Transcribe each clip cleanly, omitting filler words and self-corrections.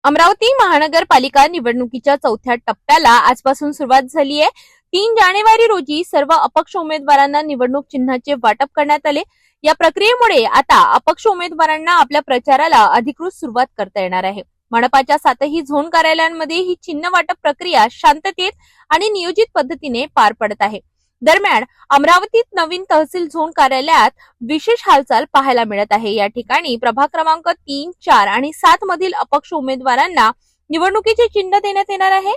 अमरावती महानगरपालिका निवडणुकीच्या चौथ्या टप्प्याला आजपासून सुरुवात झाली आहे। 3 जानेवारी रोजी सर्व अपक्ष उमेदवारांना निवडणूक चिन्हाचे वाटप करण्यात आले। या प्रक्रियेमुळे आता अपक्ष उमेदवारांना आपल्या प्रचाराला अधिकृत सुरुवात करता येणार आहे। मनपाच्या 7ही झोन कार्यालयांमध्ये ही चिन्ह वाटप प्रक्रिया शांततेत आणि नियोजित पद्धतीने पार पडत आहे। दरम्यान अमरावतीत नवीन तहसील झोन कार्यालयात विशेष हालचाल पाहायला मिळत आहे। या ठिकाणी प्रभाग क्रमांक 3, 4 आणि 7 मधील अपक्ष उमेदवारांना निवडणुकीचे चिन्ह देण्यात येणार आहे।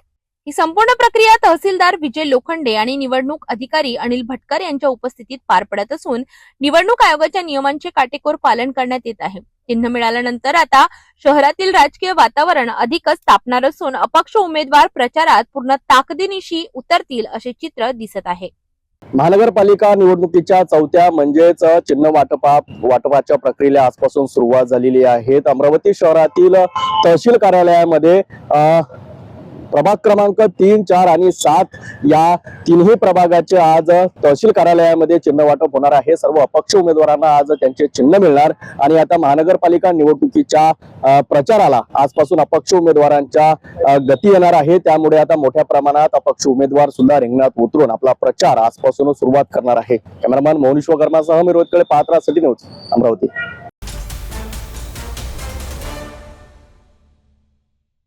ही संपूर्ण प्रक्रिया तहसीलदार विजय लोखंडे आणि निवडणूक अधिकारी अनिल भटकर यांच्या उपस्थितीत पार पडत असून निवडणूक आयोगाच्या नियमांचे काटेकोर पालन करण्यात येत आहे। चिन्ह मिळाल्यानंतर आता शहरातील राजकीय वातावरण अधिकच तापणार असून अपक्ष उमेदवार प्रचारात पूर्ण ताकदीनिशी उतरतील असे चित्र दिसत आहे। महानगरपालिका निवडणुकीच्या चौथ्या म्हणजेच चिन्ह वाटपाच्या प्रक्रियेला आजपासून सुरुवात झालेली आहे। अमरावती शहरातील तहसील कार्यालयामध्ये प्रभाग क्रमांक 3, 4 आणि 7 या तिन्ही प्रभागाचे आज तहसील कार्यालयामध्ये चिन्ह वाटप होणार आहे। सर्व अपक्ष उमेदवारांना आज त्यांचे चिन्ह मिळणार आणि आता महानगरपालिका निवडणुकीच्या प्रचाराला आजपासून अपक्ष उमेदवारांच्या गती येणार आहे। त्यामुळे आता मोठ्या प्रमाणात अपक्ष उमेदवार सुद्धा रिंगणात उतरून आपला प्रचार आजपासून सुरुवात करणार आहे। कॅमेरामॅन मोहनीश वर्मासह मी रोहित कळे, पाहत रहा सिटी न्यूज, अमरावती।